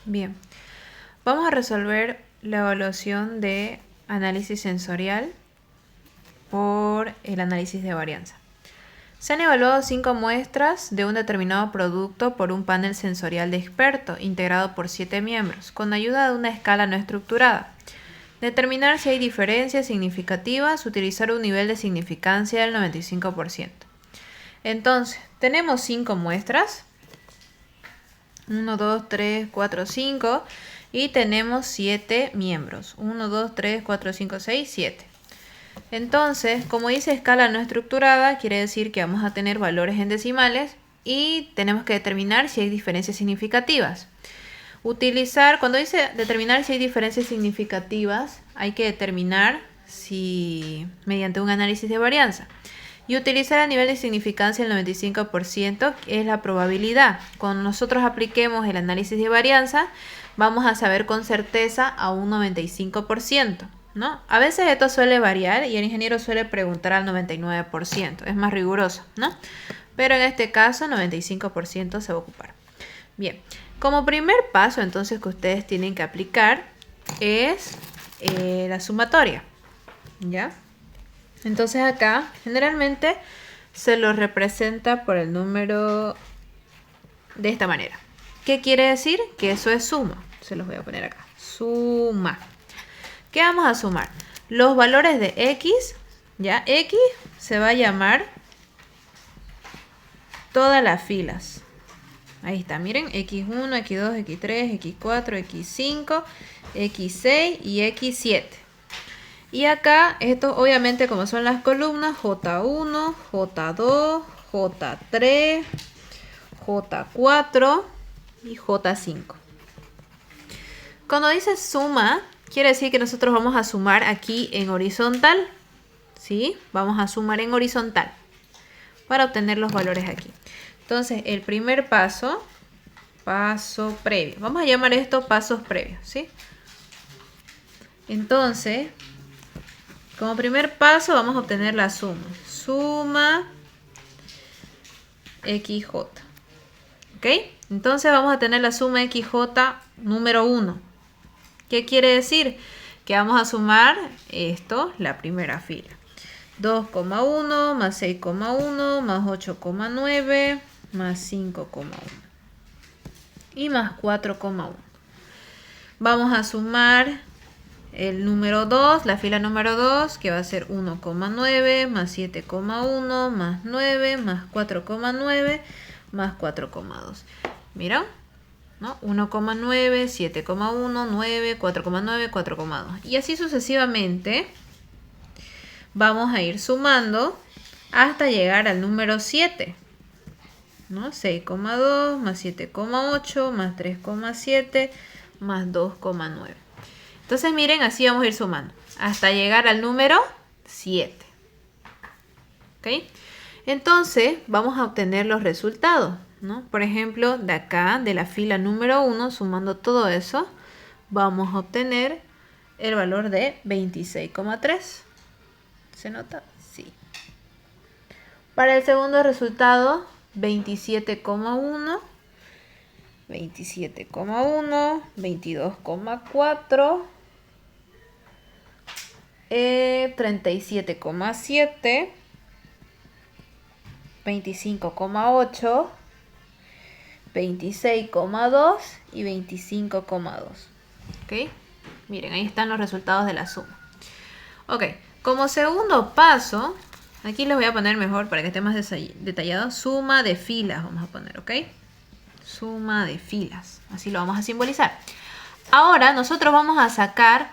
Bien, vamos a resolver la evaluación de análisis sensorial por el análisis de varianza. Se han evaluado 5 muestras de un determinado producto por un panel sensorial de experto integrado por 7 miembros, con ayuda de una escala no estructurada. Determinar si hay diferencias significativas, utilizar un nivel de significancia del 95%. Entonces, tenemos 5 muestras. 1, 2, 3, 4, 5 y tenemos 7 miembros. 1, 2, 3, 4, 5, 6, 7. Entonces, como dice escala no estructurada, quiere decir que vamos a tener valores en decimales y tenemos que determinar si hay diferencias significativas. Cuando dice determinar si hay diferencias significativas, hay que determinar si mediante un análisis de varianza. Y utilizar el nivel de significancia el 95% es la probabilidad. Cuando nosotros apliquemos el análisis de varianza, vamos a saber con certeza a un 95%, ¿no? A veces esto suele variar y el ingeniero suele preguntar al 99%, es más riguroso, ¿no? Pero en este caso 95% se va a ocupar. Bien, como primer paso entonces que ustedes tienen que aplicar es la sumatoria, ¿ya? Entonces acá generalmente se lo representa por el número de esta manera. ¿Qué quiere decir? Que eso es suma. Se los voy a poner acá. Suma. ¿Qué vamos a sumar? Los valores de X, ¿ya? X se va a llamar todas las filas. Ahí está, miren, X1, X2, X3, X4, X5, X6 y X7. Y acá, esto obviamente como son las columnas, J1, J2, J3, J4 y J5. Cuando dice suma, quiere decir que nosotros vamos a sumar aquí en horizontal. ¿Sí? Vamos a sumar en horizontal para obtener los valores aquí. Entonces, el primer paso previo. Vamos a llamar esto pasos previos, ¿sí? Entonces, como primer paso vamos a obtener la suma. Suma XJ. ¿Ok? Entonces vamos a tener la suma XJ número 1. ¿Qué quiere decir? Que vamos a sumar esto, la primera fila. 2,1 más 6,1 más 8,9 más 5,1 y más 4,1. Vamos a sumar el número 2, la fila número 2, que va a ser 1,9 más 7,1 más 9 más 4,9 más 4,2. ¿Miran? ¿No? 1,9, 7,1, 9, 4,9, 4,2. Y así sucesivamente vamos a ir sumando hasta llegar al número 7. ¿No? 6,2 más 7,8 más 3,7 más 2,9. Entonces miren, así vamos a ir sumando hasta llegar al número 7. ¿Ok? Entonces vamos a obtener los resultados, ¿no? Por ejemplo, de acá, de la fila número 1, sumando todo eso, vamos a obtener el valor de 26,3. ¿Se nota? Sí. Para el segundo resultado, 27,1, 27,1, 22,4, 37,7, 25,8, 26,2 y 25,2. ¿Ok? Miren, ahí están los resultados de la suma. Ok, como segundo paso, aquí les voy a poner mejor para que esté más detallado. Suma de filas vamos a poner, ¿ok? Suma de filas. Así lo vamos a simbolizar. Ahora nosotros vamos a sacar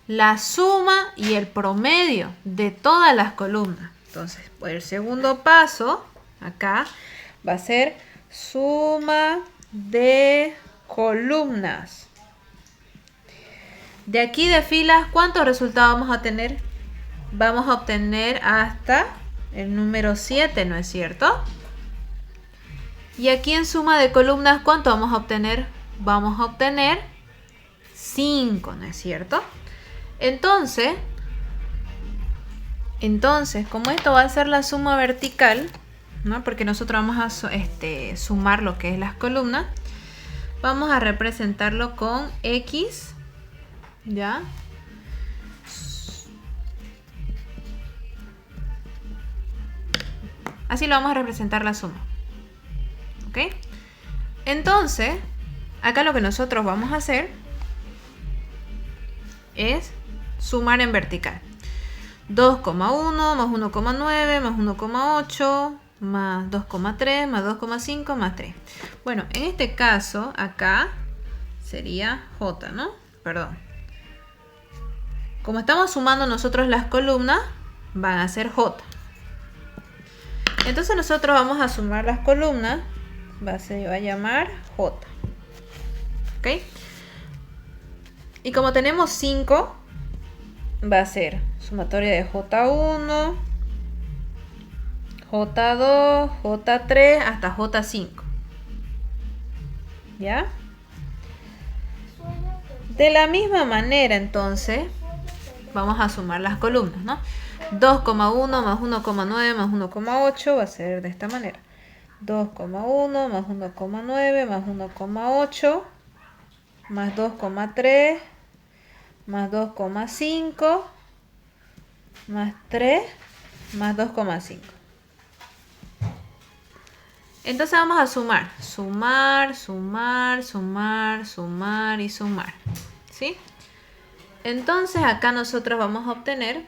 la suma y el promedio de todas las columnas. Entonces, por el segundo paso, acá va a ser suma de columnas. De aquí de filas, ¿cuántos resultados vamos a tener? Vamos a obtener hasta el número 7, ¿no es cierto? Y aquí en suma de columnas, ¿cuánto vamos a obtener? Vamos a obtener 5, ¿no es cierto? Entonces, como esto va a ser la suma vertical, ¿no? Porque nosotros vamos a sumar lo que es las columnas, vamos a representarlo con X, ¿ya? Así lo vamos a representar la suma. ¿Ok? Entonces, acá lo que nosotros vamos a hacer es sumar en vertical. 2,1 más 1,9 más 1,8 más 2,3 más 2,5 más 3. Bueno, en este caso acá sería J, ¿no? Perdón. Como estamos sumando nosotros las columnas, van a ser J. Entonces nosotros vamos a sumar las columnas. Se va a llamar J. ¿Ok? Y como tenemos 5, va a ser sumatoria de J1, J2, J3 hasta J5. ¿Ya? De la misma manera, entonces, vamos a sumar las columnas, ¿no? 2,1 más 1,9 más 1,8 va a ser de esta manera. 2,1 más 1,9 más 1,8 más 2,3 más 2,5 más 3 más 2,5. Entonces vamos a sumar. Sumar, sumar, sumar, sumar y sumar. ¿Sí? Entonces acá nosotros vamos a obtener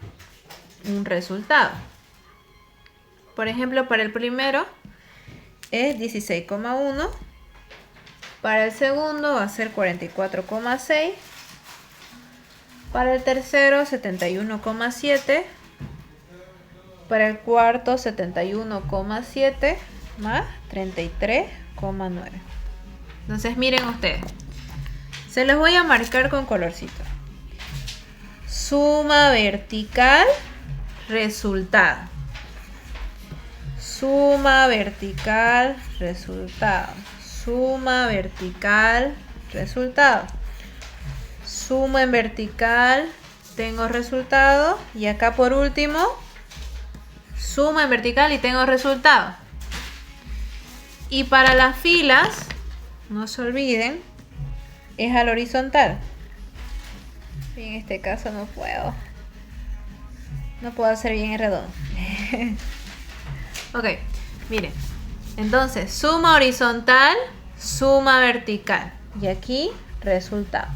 un resultado. Por ejemplo, para el primero es 16,1. Para el segundo va a ser 44,6. Para el tercero 71,7. Para el cuarto 71,7 más 33,9. Entonces miren ustedes. Se los voy a marcar con colorcito. Suma vertical, resultado. Suma vertical, resultado. Suma vertical, resultado. Suma en vertical, tengo resultado. Y acá por último, suma en vertical y tengo resultado. Y para las filas, no se olviden, es al horizontal. Y en este caso no puedo. No puedo hacer bien el redondo. Ok, miren. Entonces, suma horizontal, suma vertical. Y aquí, resultado.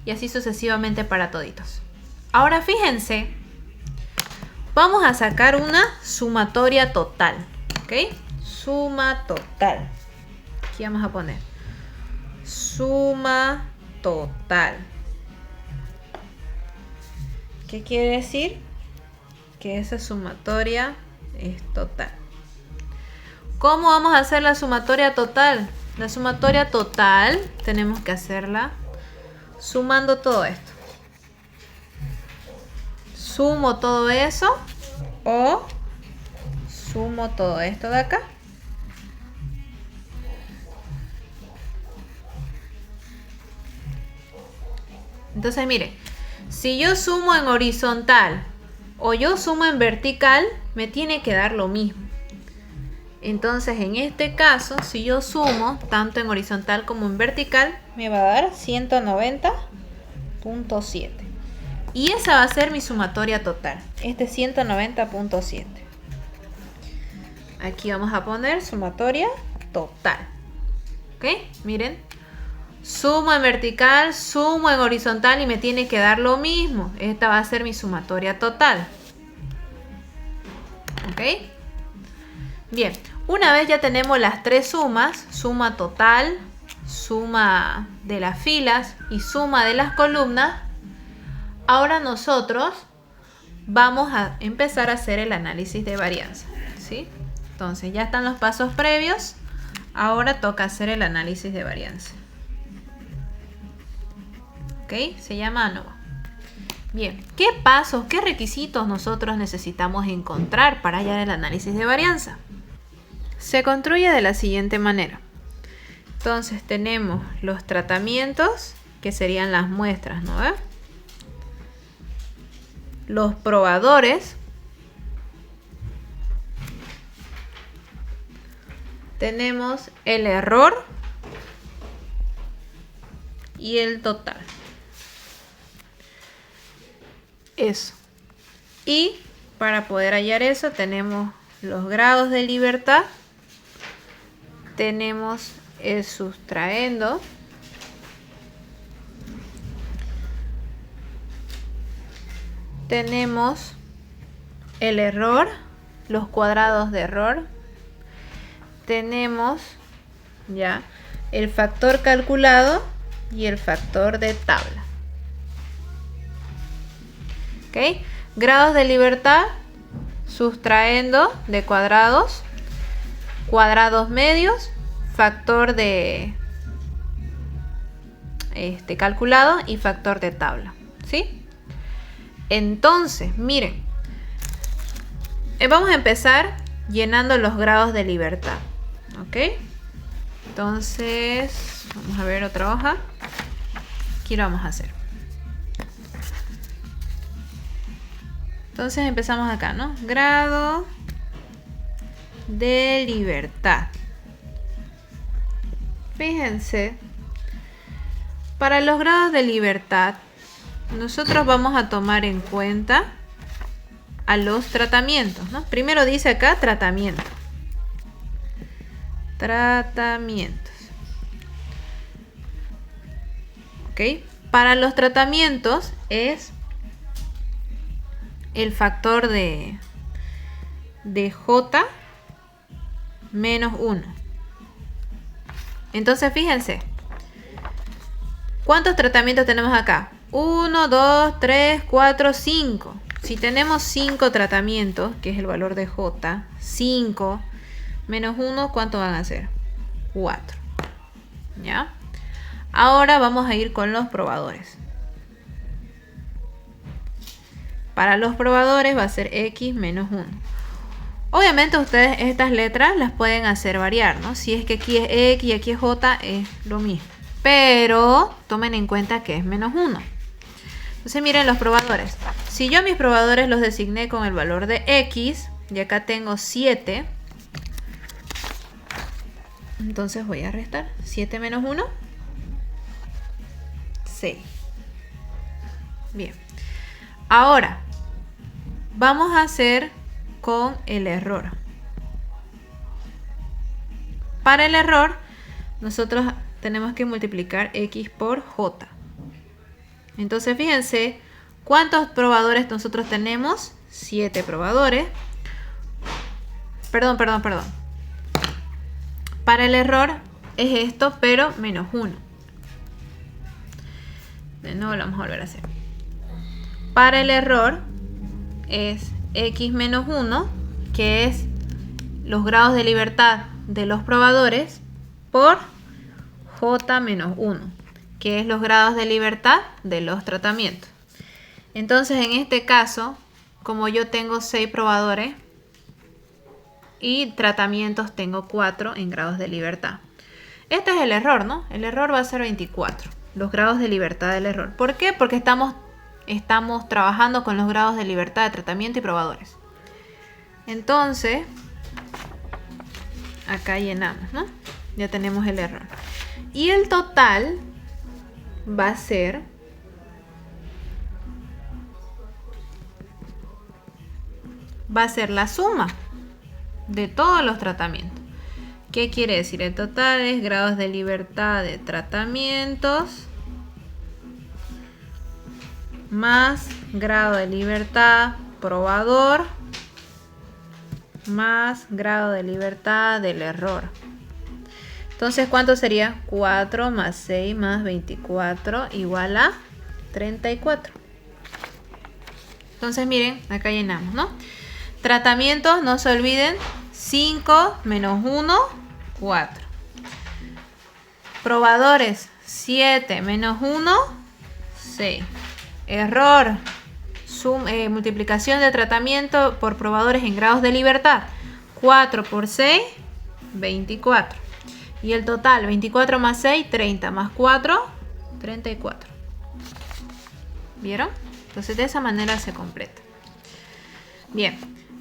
Y así sucesivamente para toditos. Ahora fíjense, vamos a sacar una sumatoria total. ¿Ok? Suma total. Aquí vamos a poner suma total. ¿Qué quiere decir? Que esa sumatoria es total. ¿Cómo vamos a hacer la sumatoria total? La sumatoria total tenemos que hacerla sumando todo esto. Sumo todo eso o sumo todo esto de acá. Entonces mire, si yo sumo en horizontal o yo sumo en vertical, me tiene que dar lo mismo. Entonces en este caso, si yo sumo tanto en horizontal como en vertical, me va a dar 190,7. Y esa va a ser mi sumatoria total. Este 190,7. Aquí vamos a poner sumatoria total. ¿Ok? Miren. Sumo en vertical, sumo en horizontal y me tiene que dar lo mismo. Esta va a ser mi sumatoria total. ¿Ok? Bien, una vez ya tenemos las tres sumas, suma total, suma de las filas y suma de las columnas, ahora nosotros vamos a empezar a hacer el análisis de varianza. ¿Sí? Entonces ya están los pasos previos, ahora toca hacer el análisis de varianza. ¿Ok? Se llama ANOVA. Bien, ¿qué pasos, qué requisitos nosotros necesitamos encontrar para hallar el análisis de varianza? Se construye de la siguiente manera. Entonces tenemos los tratamientos, que serían las muestras, ¿no? Los probadores. Tenemos el error y el total. Eso. Y para poder hallar eso tenemos los grados de libertad, tenemos el sustraendo, tenemos el error, los cuadrados de error, tenemos ya el factor calculado y el factor de tabla. ¿Ok? Grados de libertad, sustraendo de cuadrados, cuadrados medios, factor de calculado y factor de tabla. ¿Sí? Entonces, miren, vamos a empezar llenando los grados de libertad. ¿Ok? Entonces, vamos a ver otra hoja. Aquí lo vamos a hacer. Entonces empezamos acá, ¿no? Grado de libertad. Fíjense, para los grados de libertad, nosotros vamos a tomar en cuenta a los tratamientos, ¿no? Primero dice acá tratamiento. Tratamientos. ¿Ok? Para los tratamientos es el factor de J menos 1. Entonces fíjense, ¿cuántos tratamientos tenemos acá? 1, 2, 3, 4, 5. Si tenemos 5 tratamientos, que es el valor de J, 5 menos 1, ¿cuánto van a ser? 4. ¿Ya? Ahora vamos a ir con los probadores. Para los probadores va a ser X menos 1. Obviamente ustedes estas letras las pueden hacer variar, ¿no? Si es que aquí es X y aquí es J, es lo mismo. Pero tomen en cuenta que es menos 1. Entonces miren los probadores. Si yo mis probadores los designé con el valor de X, y acá tengo 7, entonces voy a restar. 7 menos 1, 6. Bien. Ahora, vamos a hacer con el error. Para el error, nosotros tenemos que multiplicar X por J. Entonces, fíjense, ¿cuántos probadores nosotros tenemos? 7 probadores. Perdón. Para el error es esto, pero menos 1. De nuevo lo vamos a volver a hacer. Para el error es X menos 1, que es los grados de libertad de los probadores, por J menos 1, que es los grados de libertad de los tratamientos. Entonces, en este caso, como yo tengo 6 probadores y tratamientos tengo 4 en grados de libertad. Este es el error, ¿no? El error va a ser 24, los grados de libertad del error. ¿Por qué? Porque estamos trabajando con los grados de libertad de tratamiento y probadores. Entonces, acá llenamos, ¿no? Ya tenemos el error. Y el total va a ser la suma de todos los tratamientos. ¿Qué quiere decir? El total es grados de libertad de tratamientos más grado de libertad probador más grado de libertad del error. Entonces, ¿cuánto sería? 4 más 6 más 24 igual a 34. Entonces, miren, acá llenamos, ¿no? Tratamientos, no se olviden, 5 menos 1, 4. Probadores, 7 menos 1, 6. Error, multiplicación de tratamiento por probadores en grados de libertad. 4 por 6, 24. Y el total, 24 más 6, 30 más 4, 34. ¿Vieron? Entonces de esa manera se completa. Bien,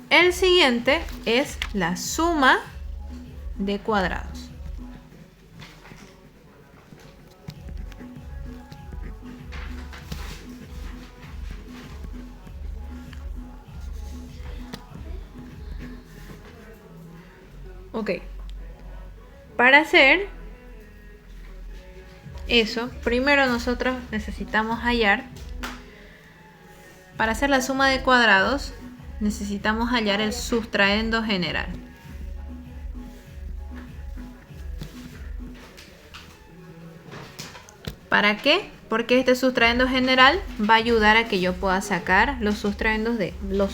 el siguiente es la suma de cuadrados. Ok. Para hacer eso, primero nosotros necesitamos hallar, para hacer la suma de cuadrados, necesitamos hallar el sustraendo general. ¿Para qué? Porque este sustraendo general va a ayudar a que yo pueda sacar los sustraendos de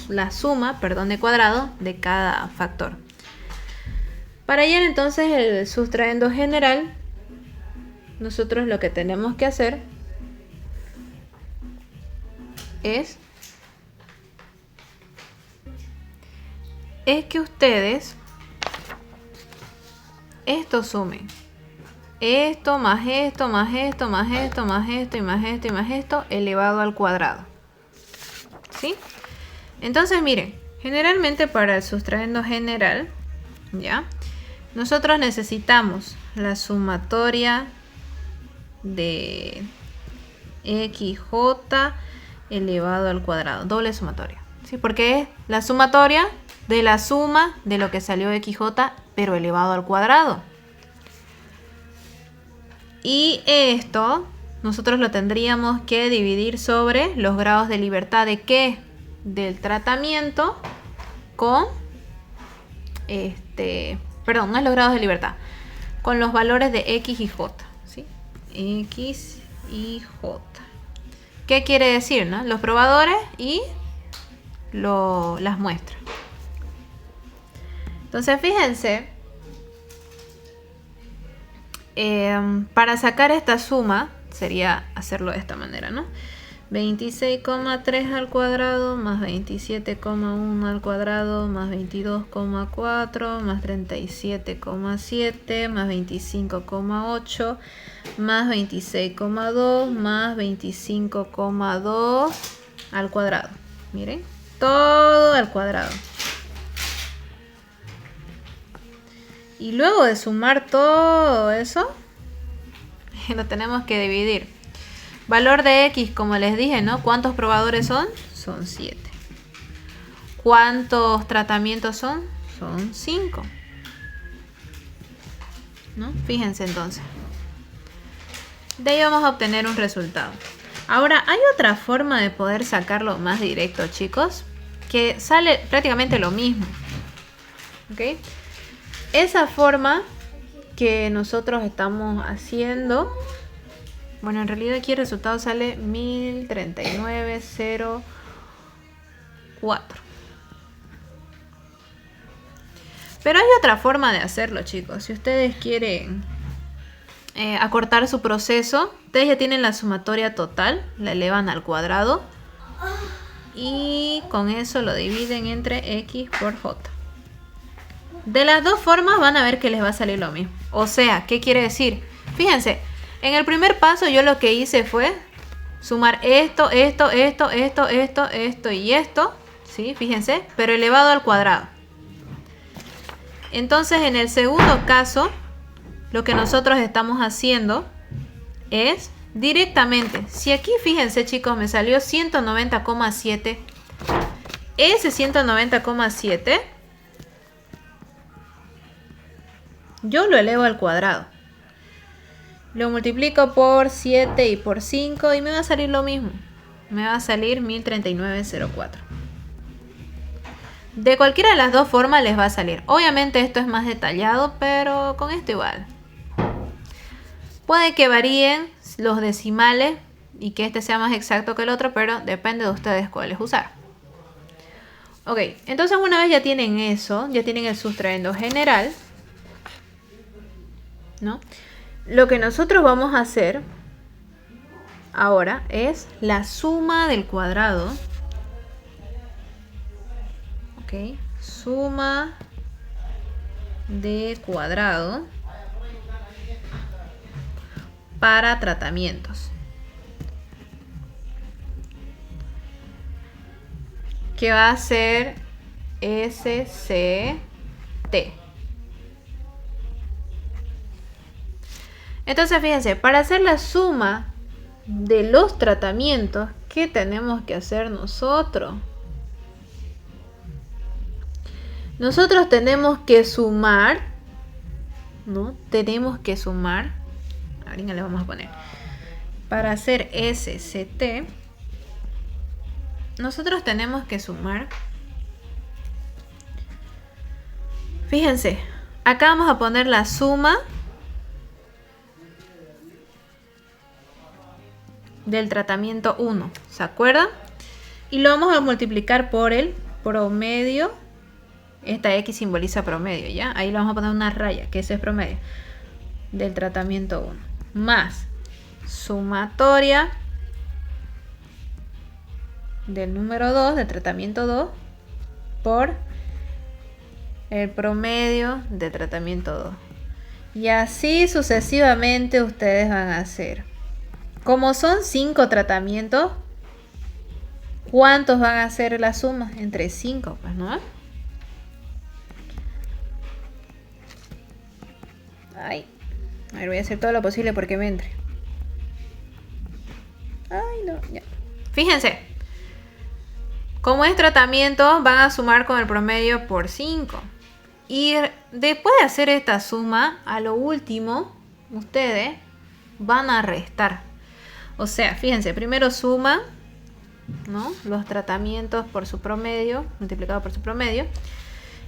la suma, de cuadrados de cada factor. Para hallar entonces el sustraendo general, nosotros lo que tenemos que hacer es que ustedes esto sumen. Esto más esto más esto más esto más esto y más esto y más esto elevado al cuadrado. ¿Sí? Entonces miren, generalmente para el sustraendo general, ¿ya? Nosotros necesitamos la sumatoria de xj elevado al cuadrado, doble sumatoria, ¿sí? Porque es la sumatoria de la suma de lo que salió xj, pero elevado al cuadrado. Y esto nosotros lo tendríamos que dividir sobre los grados de libertad de ¿qué? Del tratamiento con perdón, no es los grados de libertad, con los valores de x y j, ¿sí? X y j. ¿Qué quiere decir, no? Los probadores y las muestras. Entonces fíjense, para sacar esta suma sería hacerlo de esta manera, ¿no? 26,3 al cuadrado más 27,1 al cuadrado más 22,4 más 37,7 más 25,8 más 26,2 más 25,2 al cuadrado. Miren, todo al cuadrado. Y luego de sumar todo eso, lo tenemos que dividir. Valor de x, como les dije, ¿no? ¿Cuántos probadores son? Son 7. ¿Cuántos tratamientos son? Son 5. ¿No? Fíjense entonces. De ahí vamos a obtener un resultado. Ahora, hay otra forma de poder sacarlo más directo, chicos, que sale prácticamente lo mismo. ¿Ok? Esa forma que nosotros estamos haciendo, bueno, en realidad aquí el resultado sale 1039,04. Pero hay otra forma de hacerlo, chicos. Si ustedes quieren acortar su proceso, ustedes ya tienen la sumatoria total, la elevan al cuadrado y con eso lo dividen entre x por j. De las dos formas van a ver que les va a salir lo mismo. O sea, ¿qué quiere decir? Fíjense, en el primer paso yo lo que hice fue sumar esto y esto, ¿sí? Fíjense, pero elevado al cuadrado. Entonces, en el segundo caso, lo que nosotros estamos haciendo es directamente, si aquí, fíjense chicos, me salió 190,7, ese 190,7 yo lo elevo al cuadrado. Lo multiplico por 7 y por 5 y me va a salir lo mismo. Me va a salir 1039,04. De cualquiera de las dos formas les va a salir. Obviamente esto es más detallado, pero con esto igual. Puede que varíen los decimales y que este sea más exacto que el otro, pero depende de ustedes cuáles usar. Ok, entonces una vez ya tienen eso, ya tienen el sustraendo general, ¿no? Lo que nosotros vamos a hacer ahora es la suma del cuadrado. Ok, suma de cuadrado para tratamientos. Que va a ser SCT. Entonces, fíjense, para hacer la suma de los tratamientos, ¿qué tenemos que hacer nosotros? Nosotros tenemos que sumar, ¿no? Tenemos que sumar. Ahorita le vamos a poner. Para hacer SCT, nosotros tenemos que sumar. Fíjense, acá vamos a poner la suma del tratamiento 1, ¿se acuerdan? Y lo vamos a multiplicar por el promedio. Esta X simboliza promedio, ¿ya? Ahí le vamos a poner una raya, que ese es promedio del tratamiento 1. Más sumatoria del número 2, del tratamiento 2, por el promedio de tratamiento 2. Y así sucesivamente ustedes van a hacer. Como son 5 tratamientos, ¿cuántos van a hacer la suma? Entre 5, pues, ¿no? Ay, a ver, voy a hacer todo lo posible porque me entre. Ay, no, ya. Fíjense. Como es tratamiento, van a sumar con el promedio por 5. Y después de hacer esta suma, a lo último, ustedes van a restar. O sea, fíjense, primero suman, ¿no?, los tratamientos por su promedio, multiplicado por su promedio.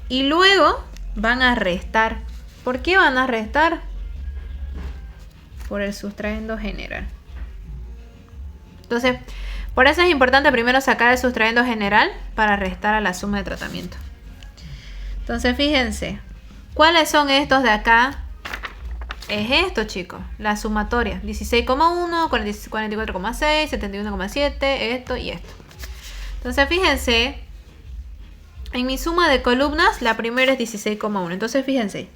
Y luego van a restar. ¿Por qué van a restar? Por el sustraendo general. Entonces, por eso es importante primero sacar el sustraendo general para restar a la suma de tratamiento. Entonces, fíjense, ¿cuáles son estos de acá? Es esto, chicos, la sumatoria. 16,1, 44,6, 71,7, esto y esto. Entonces, fíjense, en mi suma de columnas, la primera es 16,1. Entonces, fíjense,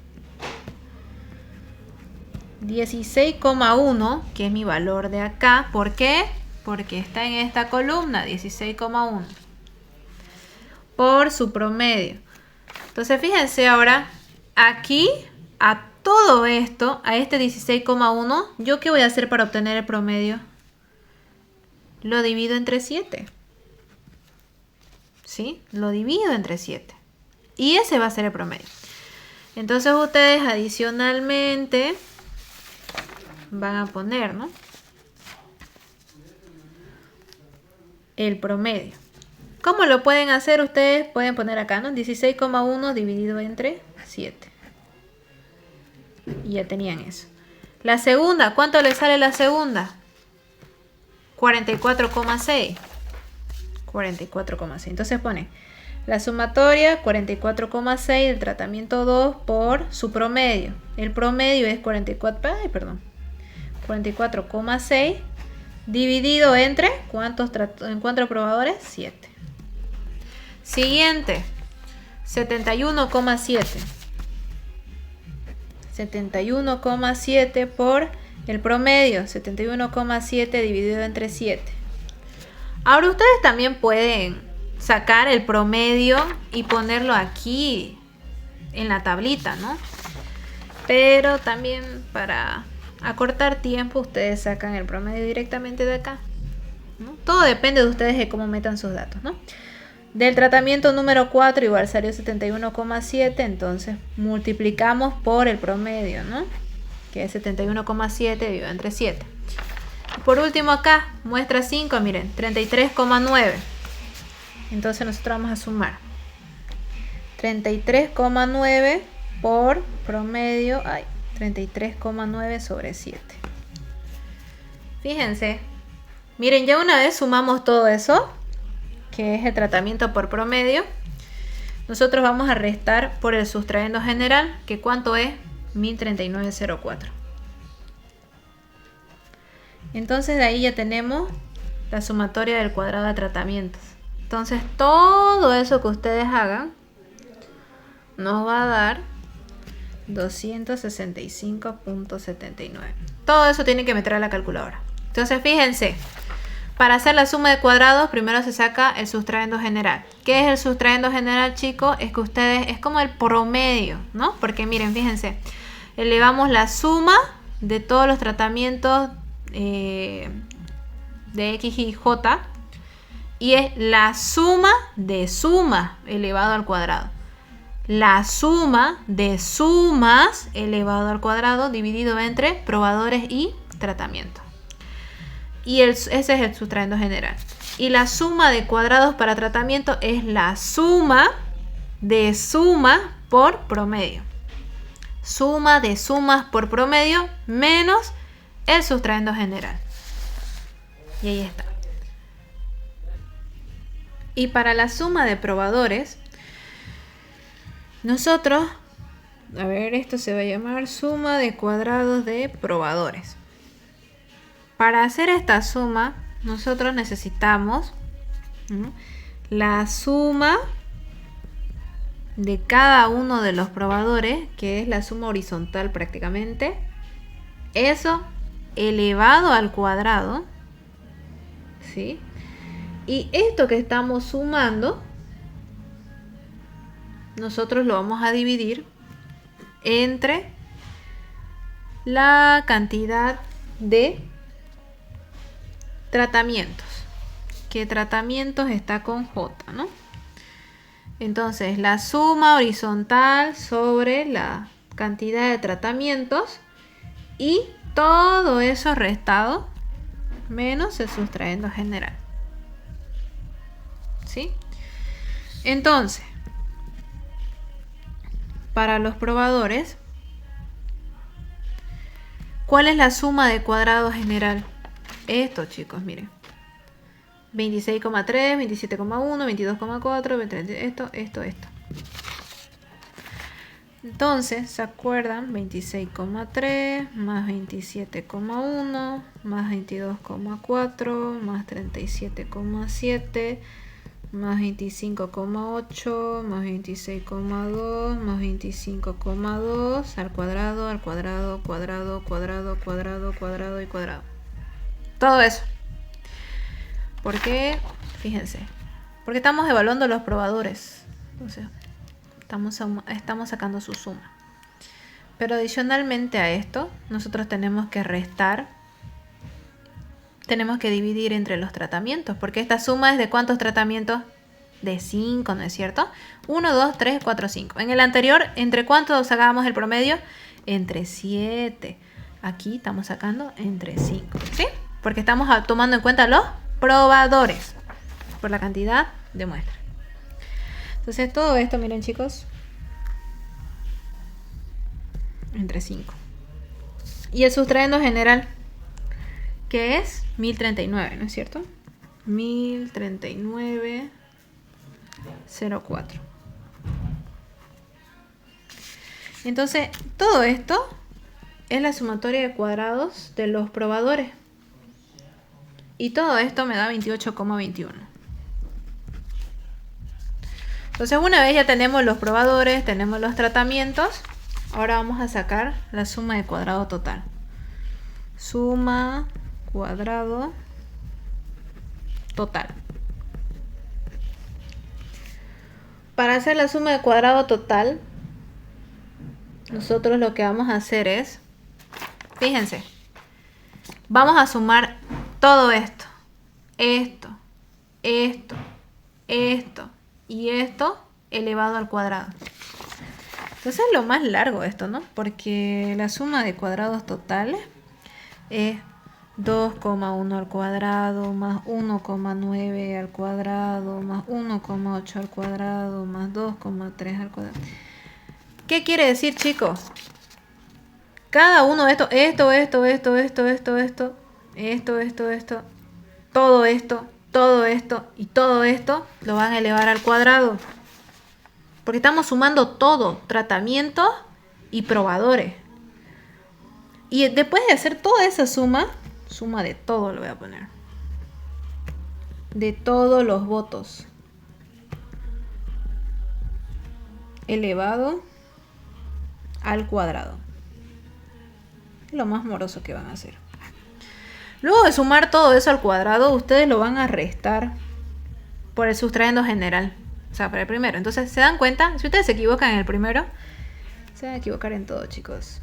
16,1, que es mi valor de acá. ¿Por qué? Porque está en esta columna, 16,1. Por su promedio. Entonces, fíjense ahora, aquí, a todo esto, a este 16,1, ¿yo qué voy a hacer para obtener el promedio? Lo divido entre 7. ¿Sí? Lo divido entre 7. Y ese va a ser el promedio. Entonces, ustedes adicionalmente van a poner, ¿no?, el promedio. ¿Cómo lo pueden hacer? Ustedes pueden poner acá, ¿no? 16,1 dividido entre 7. Y ya tenían eso. La segunda, ¿cuánto le sale la segunda? 44,6. 44,6. Entonces ponen la sumatoria 44,6 del tratamiento 2 por su promedio. El promedio es 44,6 dividido entre ¿cuántos probadores? 7. Siguiente, 71,7. 71,7 por el promedio, 71,7 dividido entre 7. Ahora ustedes también pueden sacar el promedio y ponerlo aquí en la tablita, ¿no? Pero también para acortar tiempo, ustedes sacan el promedio directamente de acá, ¿no? Todo depende de ustedes de cómo metan sus datos, ¿no? Del tratamiento número 4 igual salió 71,7, entonces multiplicamos por el promedio, ¿no?, que es 71,7 dividido entre 7. Por último acá, muestra 5, miren, 33,9. Entonces nosotros vamos a sumar 33,9 por promedio, 33,9 sobre 7. Fíjense, miren, ya una vez sumamos todo eso, que es el tratamiento por promedio, nosotros vamos a restar por el sustraendo general, que ¿cuánto es? 1039,04. Entonces de ahí ya tenemos la sumatoria del cuadrado de tratamientos. Entonces todo eso que ustedes hagan nos va a dar 265,79. Todo eso tienen que meter a la calculadora. Entonces fíjense, para hacer la suma de cuadrados primero se saca el sustraendo general. ¿Qué es el sustraendo general, chicos? Es que ustedes, es como el promedio, ¿no? Porque miren, fíjense, elevamos la suma de todos los tratamientos de X y J, y es la suma de suma elevado al cuadrado. la suma de sumas elevado al cuadrado dividido entre probadores y tratamiento. Y ese es el sustraendo general. Y la suma de cuadrados para tratamiento es la suma de sumas por promedio. Suma de sumas por promedio menos el sustraendo general. Y ahí está. Y para la suma de probadores, nosotros, a ver, esto se va a llamar suma de cuadrados de probadores. Para hacer esta suma, nosotros necesitamos la suma de cada uno de los probadores, que es la suma horizontal prácticamente. Eso elevado al cuadrado, ¿sí? Y esto que estamos sumando, nosotros lo vamos a dividir entre la cantidad de tratamientos. Que tratamientos está con J, ¿no? Entonces, la suma horizontal sobre la cantidad de tratamientos y todo eso restado menos el sustraendo general. ¿Sí? Entonces, para los probadores, ¿cuál es la suma de cuadrado general? Esto, chicos, miren. 26,3, 27,1, 22,4, 23, esto. Entonces, ¿se acuerdan? 26,3 más 27,1 más 22,4 más 37,7 más 25,8 más 26,2 más 25,2 al cuadrado, cuadrado y cuadrado. Todo eso. ¿Por qué? Fíjense. Porque estamos evaluando los probadores. Entonces, estamos sacando su suma. Pero adicionalmente a esto, nosotros tenemos que restar. Tenemos que dividir entre los tratamientos. Porque esta suma es de ¿cuántos tratamientos? De 5, ¿no es cierto? 1, 2, 3, 4, 5. En el anterior, ¿entre cuántos sacábamos el promedio? Entre 7. Aquí estamos sacando entre 5. ¿Sí? Porque estamos tomando en cuenta los probadores por la cantidad de muestras. Entonces todo esto, miren chicos, entre 5. Y el sustraendo general, que es 1039, ¿no es cierto? 1039,04. Entonces todo esto es la sumatoria de cuadrados de los probadores. Y todo esto me da 28,21. Entonces una vez ya tenemos los probadores, tenemos los tratamientos, ahora vamos a sacar la suma de cuadrado total. Suma cuadrado total. Para hacer la suma de cuadrado total, nosotros lo que vamos a hacer es, fíjense, vamos a sumar todo esto y esto elevado al cuadrado. Entonces es lo más largo esto, ¿no? Porque la suma de cuadrados totales es 2,1 al cuadrado más 1,9 al cuadrado más 1,8 al cuadrado más 2,3 al cuadrado. ¿Qué quiere decir, chicos? Cada uno de estos, todo esto, y todo esto lo van a elevar al cuadrado. Porque estamos sumando todo, tratamientos y probadores. Y después de hacer toda esa suma de todo lo voy a poner. De todos los votos. Elevado al cuadrado. Lo más moroso que van a hacer. Luego de sumar todo eso al cuadrado, ustedes lo van a restar por el sustraendo general. O sea, para el primero. Entonces, ¿se dan cuenta? Si ustedes se equivocan en el primero, se van a equivocar en todo, chicos.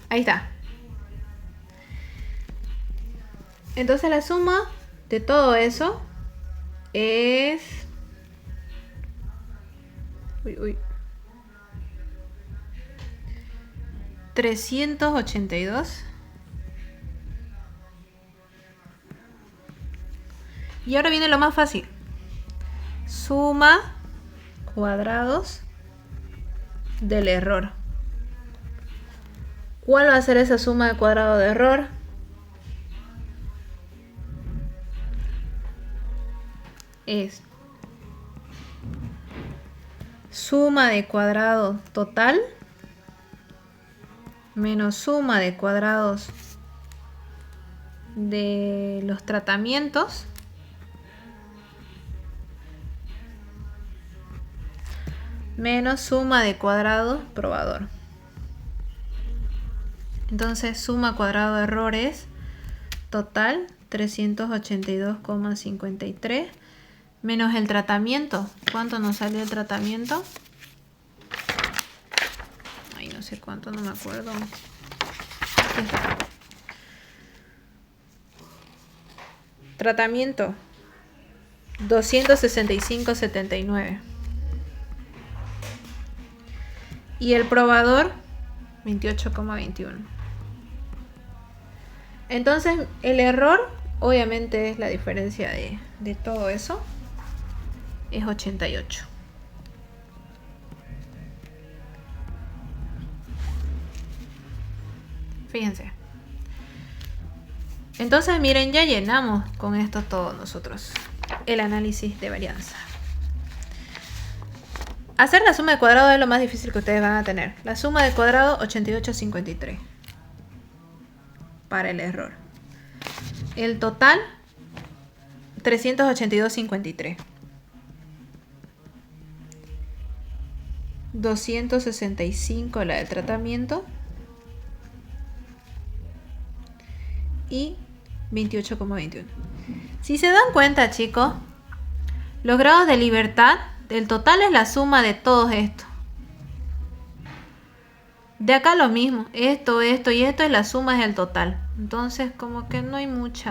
Ahí está. Entonces, la suma de todo eso es Uy. 382. Y ahora viene lo más fácil. Suma cuadrados del error. ¿Cuál va a ser esa suma de cuadrado de error? Es suma de cuadrado total menos suma de cuadrados de los tratamientos menos suma de cuadrado probador. Entonces suma cuadrado de errores total 382,53 menos el tratamiento. ¿Cuánto nos salió el tratamiento? Ay, no sé cuánto, no me acuerdo. Aquí está. Tratamiento 265,79. Y el probador 28,21. Entonces el error obviamente es la diferencia de todo eso. Es 88. Fíjense. Entonces miren, ya llenamos con esto todo nosotros el análisis de varianza. Hacer la suma de cuadrado es lo más difícil que ustedes van a tener. La suma de cuadrado 88,53 para el error. El total 382,53. 265 la del tratamiento y 28,21. Si se dan cuenta, chicos, los grados de libertad, el total es la suma de todos estos. De acá lo mismo, esto y esto es la suma del total. Entonces como que no hay mucho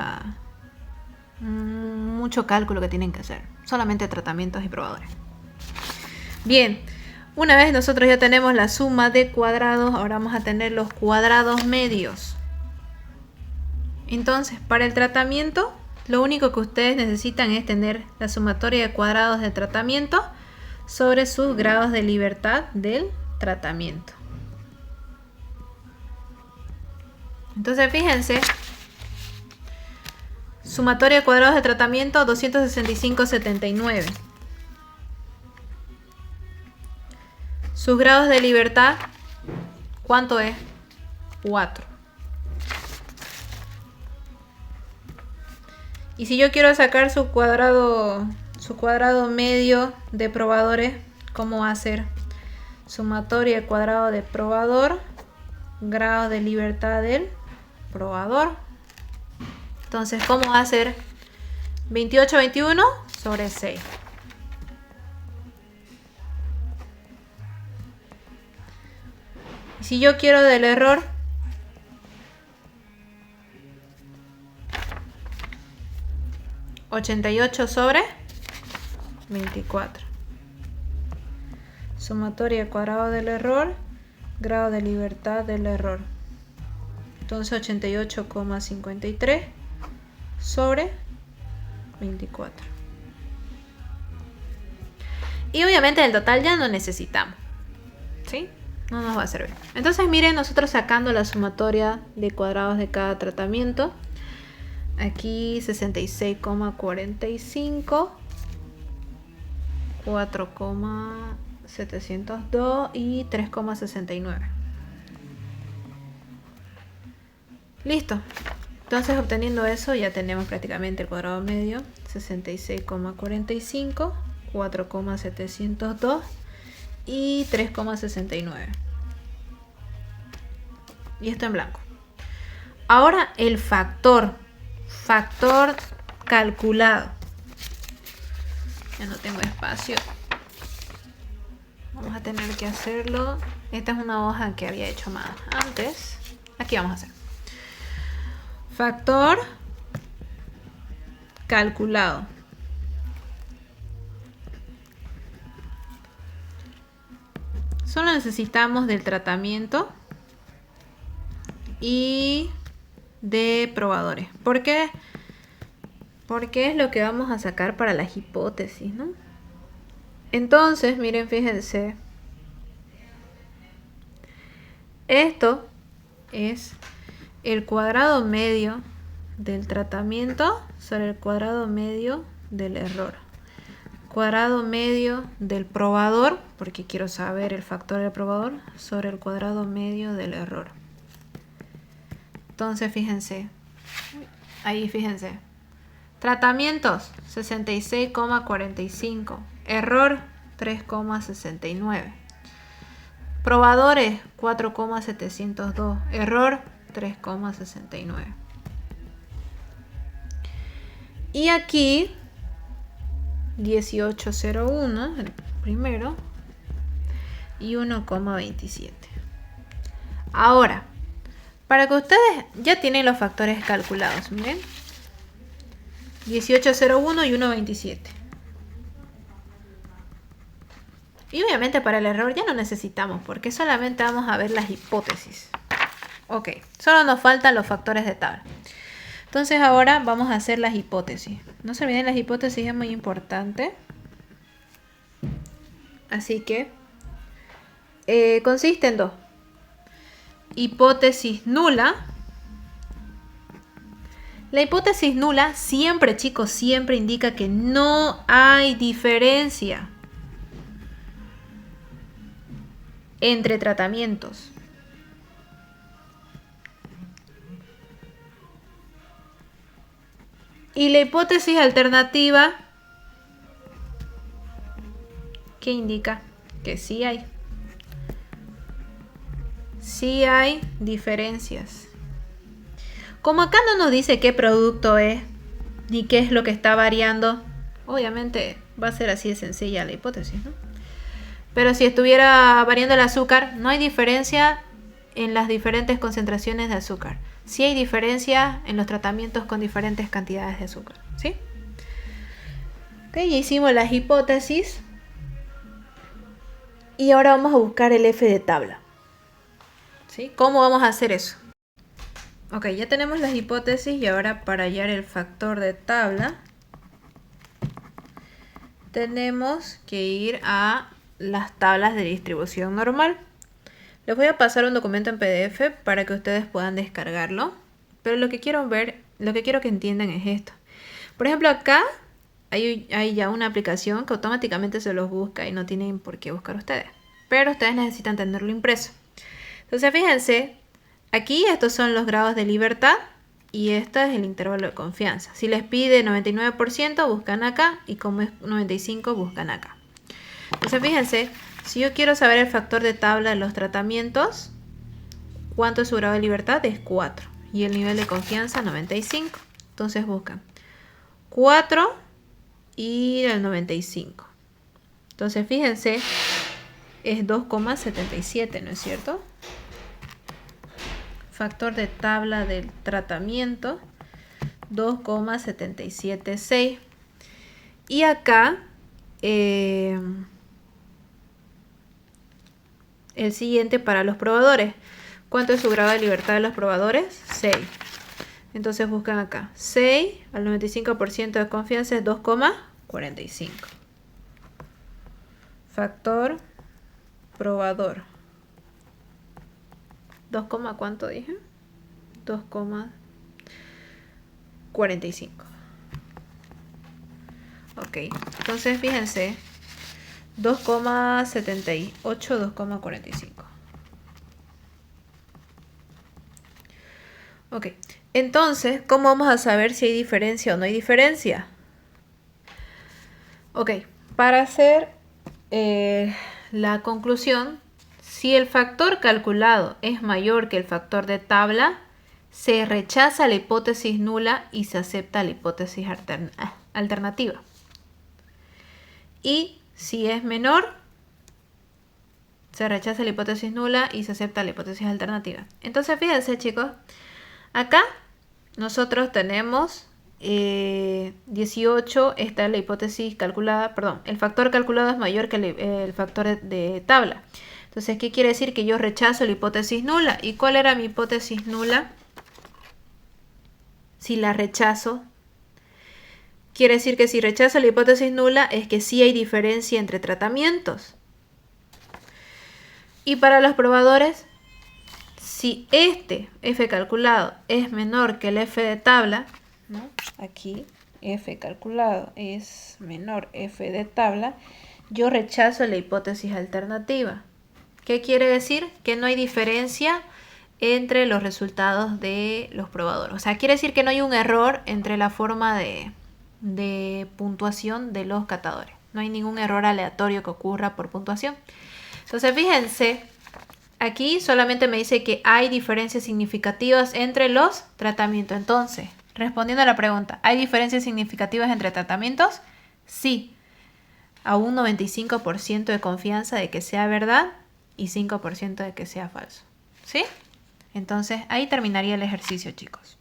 cálculo que tienen que hacer. Solamente tratamientos y probadores. Bien, una vez nosotros ya tenemos la suma de cuadrados, ahora vamos a tener los cuadrados medios. Entonces, para el tratamiento, lo único que ustedes necesitan es tener la sumatoria de cuadrados de tratamiento sobre sus grados de libertad del tratamiento. Entonces, fíjense, sumatoria de cuadrados de tratamiento 265,79. Sus grados de libertad, ¿cuánto es? 4. Y si yo quiero sacar su cuadrado medio de probadores, ¿cómo va a ser? Sumatoria de cuadrado de probador, grado de libertad del probador. Entonces, ¿cómo va a ser? 28,21 sobre 6. Si yo quiero del error, $88 sobre 24. Sumatoria cuadrado del error, grado de libertad del error. Entonces 88,53 sobre 24. Y obviamente el total ya no necesitamos, ¿sí? No nos va a servir. Entonces miren, nosotros sacando la sumatoria de cuadrados de cada tratamiento. Aquí 66,45, 4,702 y 3,69. Listo. Entonces obteniendo eso ya tenemos prácticamente el cuadrado medio. 66,45, 4,702 y 3,69. Y esto en blanco. Ahora el factor calculado. Ya no tengo espacio. Vamos a tener que hacerlo. Esta es una hoja que había hecho más antes. Aquí vamos a hacer. Factor calculado. Solo necesitamos del tratamiento y de probadores. ¿Por qué? Porque es lo que vamos a sacar para las hipótesis, ¿no? Entonces, miren, fíjense. Esto es el cuadrado medio del tratamiento sobre el cuadrado medio del error. Cuadrado medio del probador, porque quiero saber el factor del probador, sobre el cuadrado medio del error. Entonces, fíjense. Ahí, fíjense. Tratamientos, 66,45. Error, 3,69. Probadores, 4,702. Error, 3,69. Y aquí, 18,01, el primero, y 1,27. Ahora, para que ustedes ya tienen los factores calculados, miren. 18,01 y 1,27. Y obviamente para el error ya no necesitamos, porque solamente vamos a ver las hipótesis. Ok, solo nos faltan los factores de tabla. Entonces ahora vamos a hacer las hipótesis. No se olviden, las hipótesis es muy importante. Así que consiste en dos. Hipótesis nula. La hipótesis nula siempre, chicos, siempre indica que no hay diferencia entre tratamientos. Y la hipótesis alternativa, ¿qué indica? Que sí hay. Sí hay diferencias. Como acá no nos dice qué producto es, ni qué es lo que está variando, obviamente va a ser así de sencilla la hipótesis, ¿no? Pero si estuviera variando el azúcar, no hay diferencia en las diferentes concentraciones de azúcar. Sí hay diferencia en los tratamientos con diferentes cantidades de azúcar, ¿sí? Ok, ya hicimos las hipótesis. Y ahora vamos a buscar el F de tabla, ¿sí? ¿Cómo vamos a hacer eso? Ok, ya tenemos las hipótesis y ahora para hallar el factor de tabla tenemos que ir a las tablas de distribución normal. Les voy a pasar un documento en PDF para que ustedes puedan descargarlo. Pero lo que quiero que entiendan es esto. Por ejemplo, acá hay ya una aplicación que automáticamente se los busca y no tienen por qué buscar ustedes. Pero ustedes necesitan tenerlo impreso. Entonces, fíjense, aquí estos son los grados de libertad y este es el intervalo de confianza. Si les pide 99%, buscan acá, y como es 95%, buscan acá. Entonces, fíjense, si yo quiero saber el factor de tabla de los tratamientos, ¿cuánto es su grado de libertad? Es 4. Y el nivel de confianza, 95. Entonces buscan 4 y el 95. Entonces, fíjense, es 2,77, ¿no es cierto? Factor de tabla del tratamiento, 2,776. Y acá, el siguiente para los probadores. ¿Cuánto es su grado de libertad de los probadores? 6. Entonces buscan acá. 6 al 95% de confianza es 2,45. Factor probador. 2, ¿cuánto dije? 2,45. Ok, entonces fíjense. 2,78, 2,45. Ok, entonces, ¿cómo vamos a saber si hay diferencia o no hay diferencia? Ok, para hacer la conclusión, si el factor calculado es mayor que el factor de tabla, se rechaza la hipótesis nula y se acepta la hipótesis alternativa. Y si es menor, se rechaza la hipótesis nula y se acepta la hipótesis alternativa. Entonces, fíjense, chicos, acá nosotros tenemos 18, esta es la hipótesis calculada, perdón, el factor calculado es mayor que el factor de tabla. Entonces, ¿qué quiere decir? Que yo rechazo la hipótesis nula. ¿Y cuál era mi hipótesis nula? Si la rechazo, quiere decir que si rechazo la hipótesis nula es que sí hay diferencia entre tratamientos. Y para los probadores, si este f calculado es menor que el f de tabla, ¿no? Aquí f calculado es menor f de tabla, yo rechazo la hipótesis alternativa. ¿Qué quiere decir? Que no hay diferencia entre los resultados de los probadores. O sea, quiere decir que no hay un error entre la forma de puntuación de los catadores. No hay ningún error aleatorio que ocurra por puntuación. Entonces, fíjense, aquí solamente me dice que hay diferencias significativas entre los tratamientos. Entonces, respondiendo a la pregunta, ¿hay diferencias significativas entre tratamientos? Sí, a un 95% de confianza de que sea verdad y 5% de que sea falso. ¿Sí? Entonces, ahí terminaría el ejercicio, chicos.